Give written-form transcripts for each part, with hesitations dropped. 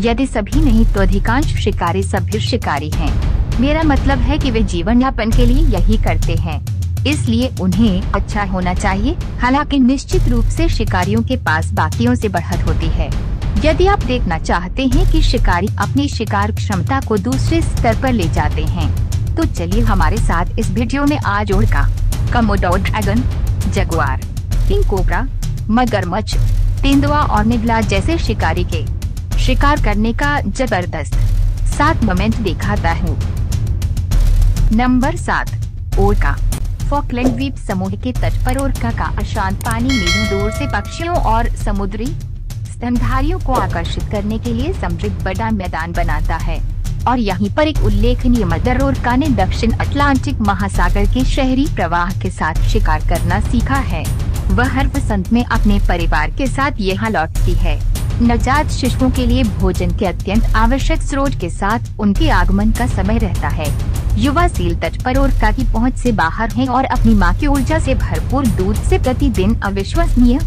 यदि सभी नहीं तो अधिकांश शिकारी सभ्य शिकारी हैं। मेरा मतलब है कि वे जीवन यापन के लिए यही करते हैं, इसलिए उन्हें अच्छा होना चाहिए। हालांकि निश्चित रूप से शिकारियों के पास बाकियों से बढ़त होती है। यदि आप देखना चाहते हैं कि शिकारी अपनी शिकार क्षमता को दूसरे स्तर पर ले जाते हैं, तो चलिए हमारे साथ इस वीडियो में आज orca, Komodo dragon, jaguar, king cobra, मगरमच्छ, तेंदुआ और निगला जैसे शिकारी के शिकार करने का जबरदस्त 7 मोमेंट दिखाता हूँ। नंबर 7, ओरका। फॉकलैंड द्वीप समूह के तट पर ओरका का अशांत पानी मीलों दूर से पक्षियों और समुद्री स्तनधारियों को आकर्षित करने के लिए समृद्ध बड़ा मैदान बनाता है, और यहीं पर एक उल्लेखनीय मदर ओरका ने दक्षिण अटलांटिक महासागर के शहरी प्रवाह के साथ शिकार करना सीखा है। वह हर वसंत में अपने परिवार के साथ यहाँ लौटती है। नवजात शिशुओं के लिए भोजन के अत्यंत आवश्यक स्रोत के साथ उनके आगमन का समय रहता है। युवा सील तट पर ओरका की पहुंच से बाहर हैं और अपनी मां की ऊर्जा से भरपूर दूध से प्रतिदिन अविश्वसनीय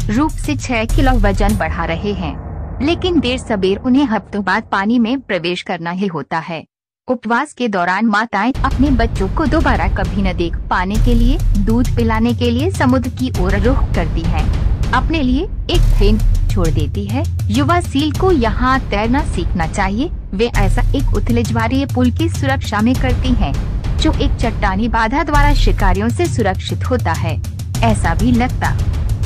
रूप से 6 किलो वजन बढ़ा रहे हैं, लेकिन देर सबेर उन्हें हफ्तों बाद पानी में प्रवेश करना ही होता है। उपवास के दौरान माताएं अपने बच्चों को दोबारा कभी न देख पाने के लिए दूध पिलाने के लिए समुद्र की ओर रुख करती हैं। अपने लिए एक फेन छोड़ देती है। युवा सील को यहाँ तैरना सीखना चाहिए। वे ऐसा एक उथले ज्वारीय पुल की सुरक्षा में करती हैं, जो एक चट्टानी बाधा द्वारा शिकारियों से सुरक्षित होता है। ऐसा भी लगता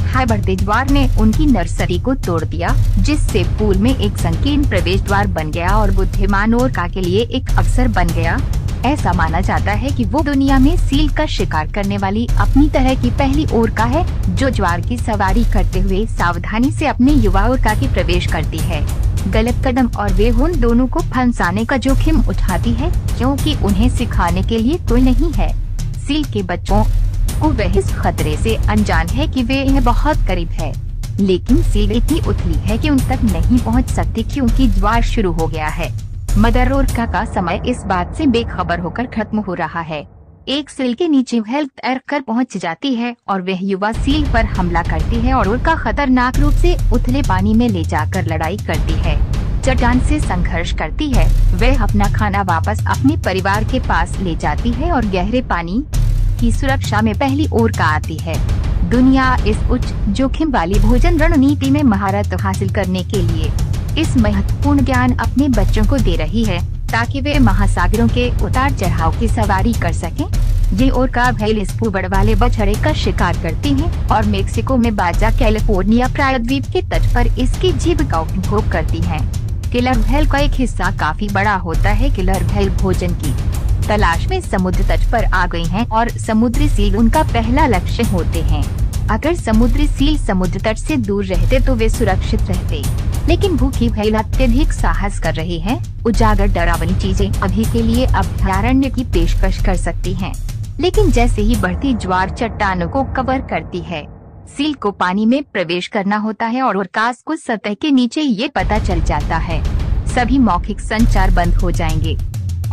है बढ़ते ज्वार ने उनकी नर्सरी को तोड़ दिया, जिससे पूल में एक संकीर्ण प्रवेश द्वार बन गया और बुद्धिमान ओरका के लिए एक अवसर बन गया। ऐसा माना जाता है कि वो दुनिया में सील का शिकार करने वाली अपनी तरह की पहली ओरका है, जो ज्वार की सवारी करते हुए सावधानी से अपने युवा ओरका की प्रवेश करती है। गलत कदम और वे उन दोनों को फंसाने का जोखिम उठाती है, क्योंकि उन्हें सिखाने के लिए कोई नहीं है। सील के बच्चों को वह इस खतरे से अनजान है कि वे यह बहुत करीब है, लेकिन सील इतनी उथली है कि उन तक नहीं पहुंच सकती क्योंकि ज्वार शुरू हो गया है। मदर ओरका का समय इस बात से बेखबर होकर खत्म हो रहा है। एक सील के नीचे वह तैर कर पहुँच जाती है और वह युवा सील पर हमला करती है और ओरका खतरनाक रूप से उथले पानी में ले जाकर लड़ाई करती है, चट्टान से संघर्ष करती है। वह अपना खाना वापस अपने परिवार के पास ले जाती है और गहरे पानी की सुरक्षा में पहली ओरका आती है। दुनिया इस उच्च जोखिम वाली भोजन रणनीति में महारत हासिल करने के लिए इस महत्वपूर्ण ज्ञान अपने बच्चों को दे रही है, ताकि वे महासागरों के उतार चढ़ाव की सवारी कर सकें। ये ओरका व्हेल इस पुबड़ वाले बछड़े का शिकार करती हैं और मेक्सिको में बाजा कैलिफोर्निया प्रायद्वीप के तट पर इसकी जीविका उपभोग करती हैं। किलर व्हेल का एक हिस्सा काफी बड़ा होता है। किलर व्हेल भोजन की तलाश में समुद्र तट पर आ गई हैं और समुद्री सील उनका पहला लक्ष्य होते हैं। अगर समुद्री सील समुद्र तट से दूर रहते तो वे सुरक्षित रहते, लेकिन भूखी व्हेल अत्यधिक साहस कर रही हैं। उजागर डरावनी चीजें अभी के लिए अभयारण्य की पेशकश कर सकती हैं, लेकिन जैसे ही बढ़ती ज्वार चट्टानों को कवर करती है, सील को पानी में प्रवेश करना होता है और ओरकास को सतह के नीचे ये पता चल जाता है। सभी मौखिक संचार बंद हो जाएंगे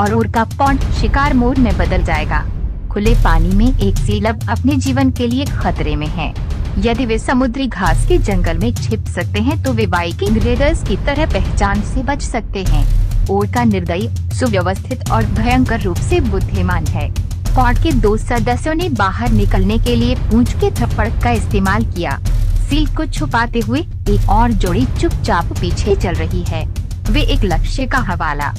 और ओरका पॉन्ड शिकार मोड में बदल जाएगा। खुले पानी में एक सील अब अपने जीवन के लिए खतरे में है। यदि वे समुद्री घास के जंगल में छिप सकते हैं तो वे वाइकिंग रेडर्स की तरह पहचान से बच सकते हैं। ओरका निर्दयी, सुव्यवस्थित और भयंकर रूप से बुद्धिमान है। पॉन्ड के 2 सदस्यों ने बाहर निकलने के लिए पूंछ के थप्पड़ का इस्तेमाल किया। सील को छुपाते हुए एक और जोड़ी चुपचाप पीछे चल रही है। वे एक लक्ष्य का हवाला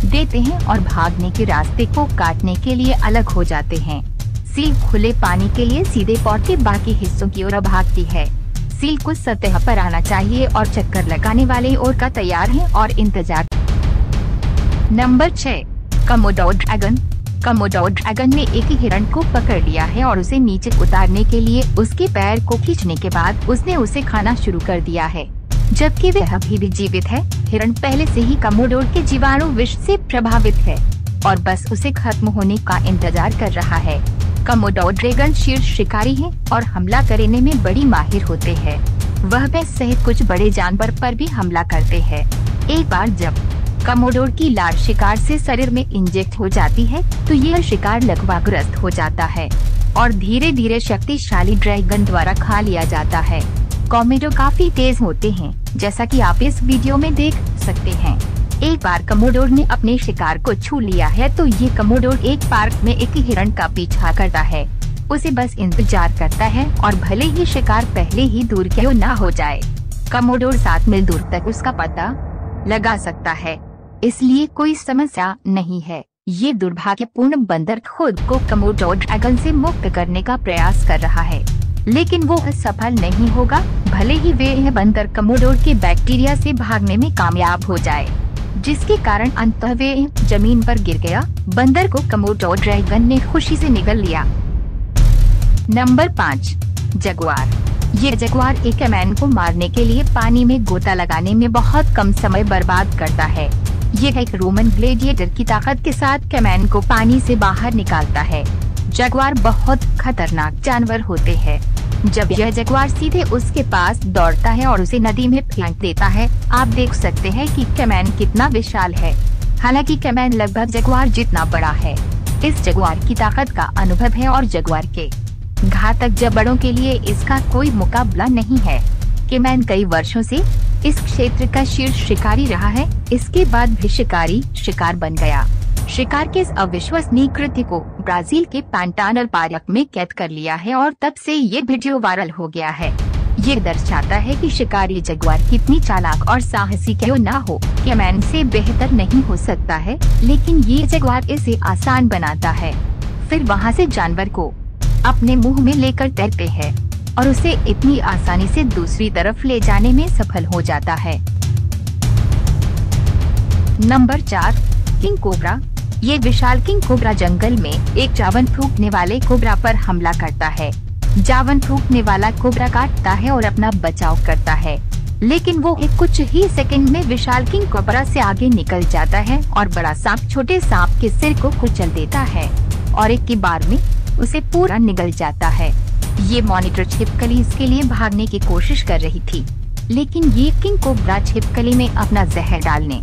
देते हैं और भागने के रास्ते को काटने के लिए अलग हो जाते हैं। सील खुले पानी के लिए सीधे पॉन्ड के बाकी हिस्सों की ओर भागती है। सील को सतह पर आना चाहिए और चक्कर लगाने वाले ओरका तैयार हैं और इंतजार। Number 6, commodore dragon. Commodore dragon ने एक हिरण को पकड़ लिया है और उसे नीचे उतारने के लिए उसके पैर को खींचने के बाद उसने उसे खाना शुरू कर दिया है, जबकि वह अभी भी जीवित है। हिरण पहले से ही कमोडोर के जीवाणु विष से प्रभावित है और बस उसे खत्म होने का इंतजार कर रहा है। कमोडोर ड्रैगन शीर्ष शिकारी है और हमला करने में बड़ी माहिर होते हैं। वह भैंस सहित कुछ बड़े जानवर पर भी हमला करते हैं। एक बार जब कमोडोर की लार शिकार से शरीर में इंजेक्ट हो जाती है तो यह शिकार लकवाग्रस्त हो जाता है और धीरे धीरे शक्तिशाली ड्रैगन द्वारा खा लिया जाता है। कोमोडो काफी तेज होते हैं, जैसा कि आप इस वीडियो में देख सकते हैं। एक बार कोमोडोर ने अपने शिकार को छू लिया है तो ये कोमोडोर एक पार्क में एक हिरण का पीछा करता है। उसे बस इंतजार करता है और भले ही शिकार पहले ही दूर क्यों ना हो जाए, कोमोडोर 7 मील दूर तक उसका पता लगा सकता है, इसलिए कोई समस्या नहीं है। ये दुर्भाग्यपूर्ण बंदर खुद को कोमोडो ड्रैगन से मुक्त करने का प्रयास कर रहा है, लेकिन वो सफल नहीं होगा, भले ही वे बंदर कोमोडोर के बैक्टीरिया से भागने में कामयाब हो जाए, जिसके कारण अंततः वे जमीन पर गिर गया। बंदर को कोमोडो ड्रैगन ने खुशी से निगल लिया। Number 5, Jaguar. ये जगुआर एक कैमन को मारने के लिए पानी में गोता लगाने में बहुत कम समय बर्बाद करता है। ये एक रोमन ग्लेडिएटर की ताकत के साथ कैमन को पानी से बाहर निकालता है। जगुआर बहुत खतरनाक जानवर होते हैं। जब यह जगुआर सीधे उसके पास दौड़ता है और उसे नदी में फेंक देता है, आप देख सकते हैं कि कैमन कितना विशाल है। हालांकि कैमन लगभग जगुआर जितना बड़ा है। इस जगुआर की ताकत का अनुभव है और जगुआर के घातक जबड़ों के लिए इसका कोई मुकाबला नहीं है। कैमन कई वर्षों से इस क्षेत्र का शीर्ष शिकारी रहा है। इसके बाद भी शिकारी शिकार बन गया। शिकार के इस अविश्वसनीय कृत्य को ब्राजील के पैंटानल पार्क में कैद कर लिया है और तब से ये वीडियो वायरल हो गया है। ये दर्शाता है कि शिकारी जगुआर कितनी चालाक और साहसी क्यों ना हो, कैमन से बेहतर नहीं हो सकता है, लेकिन ये जगुआर इसे आसान बनाता है। फिर वहाँ से जानवर को अपने मुंह में लेकर तैरते हैं और उसे इतनी आसानी से दूसरी तरफ ले जाने में सफल हो जाता है। Number 4, king cobra. ये विशाल किंग कोबरा जंगल में एक जावन फूंकने वाले कोबरा पर हमला करता है। जावन फूंकने वाला कोबरा काटता है और अपना बचाव करता है, लेकिन वो कुछ ही सेकंड में विशाल किंग कोबरा से आगे निकल जाता है और बड़ा सांप छोटे सांप के सिर को कुचल देता है और एक की बार में उसे पूरा निगल जाता है। ये मॉनिटर छिपकली इसके लिए भागने की कोशिश कर रही थी, लेकिन ये किंग कोबरा छिपकली में अपना जहर डालने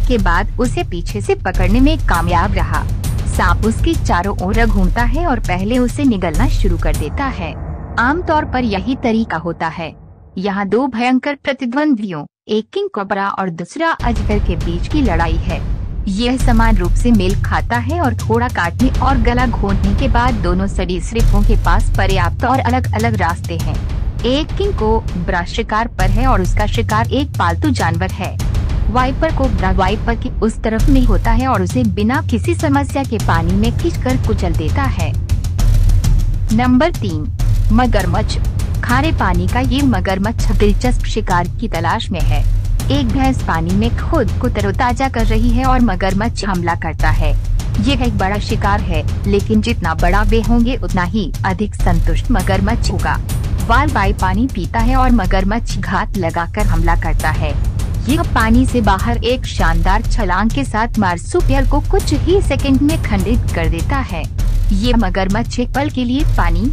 के बाद उसे पीछे से पकड़ने में कामयाब रहा। सांप उसके चारों ओर घूमता है और पहले उसे निगलना शुरू कर देता है। आमतौर पर यही तरीका होता है। यहाँ 2 भयंकर प्रतिद्वंद्वियों, एक किंग कोबरा और दूसरा अजगर के बीच की लड़ाई है। यह समान रूप से मेल खाता है और थोड़ा काटने और गला घोंटने के बाद दोनों सरीसृपों के पास पर्याप्त और अलग अलग रास्ते हैं। एक किंग कोबरा शिकार पर है और उसका शिकार एक पालतू जानवर है। वाइपर कोबरा वाइपर के उस तरफ में होता है और उसे बिना किसी समस्या के पानी में खींचकर कुचल देता है। नंबर 3, मगरमच्छ। खारे पानी का ये मगरमच्छ दिलचस्प शिकार की तलाश में है। एक भैंस पानी में खुद को तरोताजा कर रही है और मगरमच्छ हमला करता है। ये एक बड़ा शिकार है, लेकिन जितना बड़ा वे होंगे उतना ही अधिक संतुष्ट मगरमच्छ होगा। वालबाई पानी पीता है और मगरमच्छ घात लगाकर हमला करता है। यह पानी से बाहर एक शानदार छलांग के साथ मार्सुपियल को कुछ ही सेकंड में खंडित कर देता है। ये मगरमच्छ एक पल के लिए पानी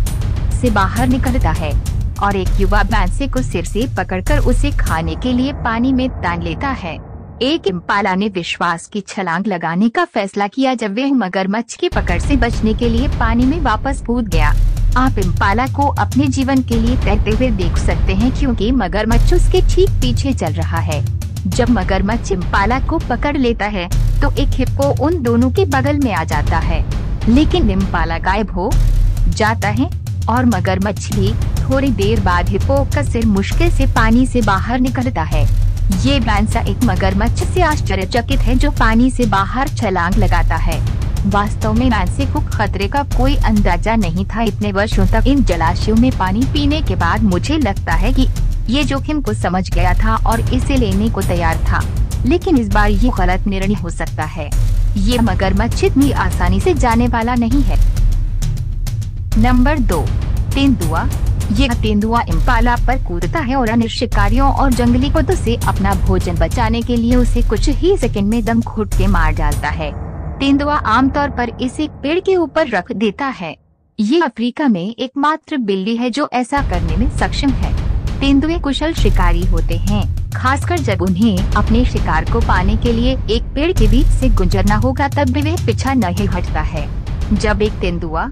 से बाहर निकलता है और एक युवा भैंसे को सिर से पकड़कर उसे खाने के लिए पानी में तान लेता है। एक इम्पाला ने विश्वास की छलांग लगाने का फैसला किया जब वह मगरमच्छ की पकड़ से बचने के लिए पानी में वापस कूद गया। आप इम्पाला को अपने जीवन के लिए तैरते हुए देख सकते हैं, क्योंकि मगरमच्छ उसके ठीक पीछे चल रहा है। जब मगरमच्छ इम्पाला को पकड़ लेता है तो एक हिप्पो उन दोनों के बगल में आ जाता है, लेकिन इम्पाला गायब हो जाता है और मगरमच्छ भी थोड़ी देर बाद हिप्पो का सिर मुश्किल से पानी से बाहर निकलता है। ये भैंसा एक मगरमच्छ से आश्चर्यचकित है जो पानी से बाहर छलांग लगाता है। वास्तव में भैंसे को खतरे का कोई अंदाजा नहीं था। इतने वर्षों तक इन जलाशयों में पानी पीने के बाद मुझे लगता है कि ये जोखिम को समझ गया था और इसे लेने को तैयार था, लेकिन इस बार ये गलत निर्णय हो सकता है। ये मगरमच्छ इतनी आसानी से जाने वाला नहीं है। नंबर 2, तेंदुआ। ये तेंदुआ इम्पाला पर कूदता है और अन्य शिकारियों और जंगली कुत्तों से अपना भोजन बचाने के लिए उसे कुछ ही सेकंड में दम घुट के मार डालता है। तेंदुआ आमतौर पर इसे पेड़ के ऊपर रख देता है। ये अफ्रीका में एकमात्र बिल्ली है जो ऐसा करने में सक्षम है। तेंदुए कुशल शिकारी होते हैं, खासकर जब उन्हें अपने शिकार को पाने के लिए एक पेड़ के बीच से गुजरना होगा, तब भी वह पीछा नहीं हटता है। जब एक तेंदुआ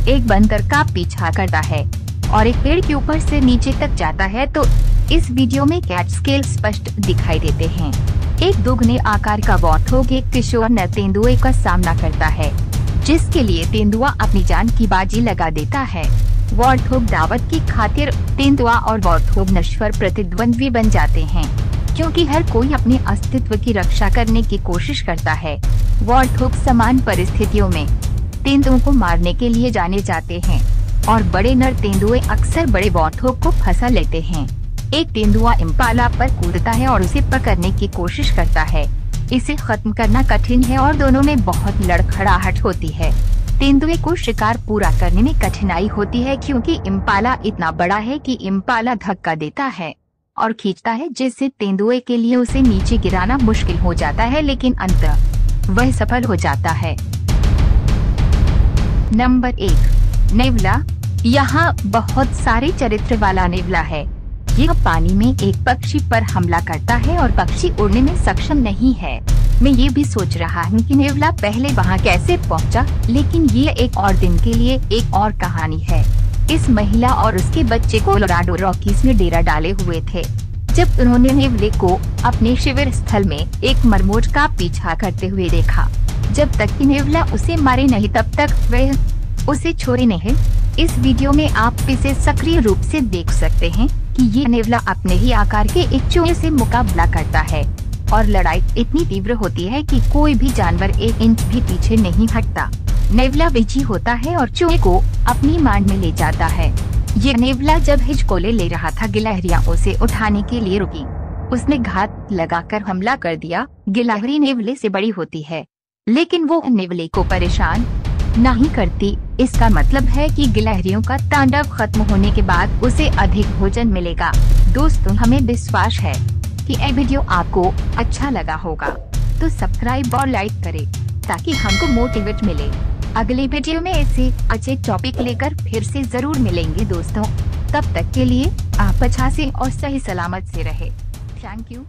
एक बंदर का पीछा करता है और एक पेड़ के ऊपर से नीचे तक जाता है तो इस वीडियो में कैट स्केल स्पष्ट दिखाई देते हैं। एक दोगुने आकार का वॉर्थोग एक किशोर नर तेंदुए का सामना करता है, जिसके लिए तेंदुआ अपनी जान की बाजी लगा देता है। वॉर्थोग दावत की खातिर तेंदुआ और वॉर्थोग नश्वर प्रतिद्वंद्वी बन जाते हैं, क्योंकि हर कोई अपने अस्तित्व की रक्षा करने की कोशिश करता है। वॉर्थोग समान परिस्थितियों में तेंदुओं को मारने के लिए जाने जाते हैं और बड़े नर तेंदुए अक्सर बड़े वॉर्थोग को फंसा लेते हैं। एक तेंदुआ इम्पाला पर कूदता है और उसे पकड़ने की कोशिश करता है। इसे खत्म करना कठिन है और दोनों में बहुत लड़खड़ाहट होती है। तेंदुए को शिकार पूरा करने में कठिनाई होती है, क्योंकि इम्पाला इतना बड़ा है कि इम्पाला धक्का देता है और खींचता है, जिससे तेंदुए के लिए उसे नीचे गिराना मुश्किल हो जाता है, लेकिन अंततः वह सफल हो जाता है। नंबर 1, नेवला। यहाँ बहुत सारे चरित्र वाला नेवला है। यह पानी में एक पक्षी पर हमला करता है और पक्षी उड़ने में सक्षम नहीं है। मैं ये भी सोच रहा हूँ कि नेवला पहले वहाँ कैसे पहुँचा, लेकिन ये एक और दिन के लिए एक और कहानी है। इस महिला और उसके बच्चे कोलोराडो रॉकीज में डेरा डाले हुए थे, जब उन्होंने नेवले को अपने शिविर स्थल में एक मरमोट का पीछा करते हुए देखा। जब तक कि नेवला उसे मारे नहीं, तब तक वह उसे छोड़े नहीं। इस वीडियो में आप इसे सक्रिय रूप से देख सकते हैं कि ये नेवला अपने ही आकार के एक चूहे से मुकाबला करता है और लड़ाई इतनी तीव्र होती है कि कोई भी जानवर 1 इंच भी पीछे नहीं हटता। नेवला विजयी होता है और चूहे को अपनी मांड में ले जाता है। ये नेवला जब हिचकोले ले रहा था, गिलहरियां उसे उठाने के लिए रुकी। उसने घात लगाकर हमला कर दिया। गिलहरी नेवले से बड़ी होती है, लेकिन वो नेवले को परेशान नहीं करती। इसका मतलब है कि गिलहरियों का तांडव खत्म होने के बाद उसे अधिक भोजन मिलेगा। दोस्तों, हमें विश्वास है कि यह वीडियो आपको अच्छा लगा होगा, तो सब्सक्राइब और लाइक करें ताकि हमको मोटिवेट मिले। अगले वीडियो में ऐसे अच्छे टॉपिक लेकर फिर से जरूर मिलेंगे दोस्तों। तब तक के लिए आप अच्छा से और सही सलामत से रहे। Thank you.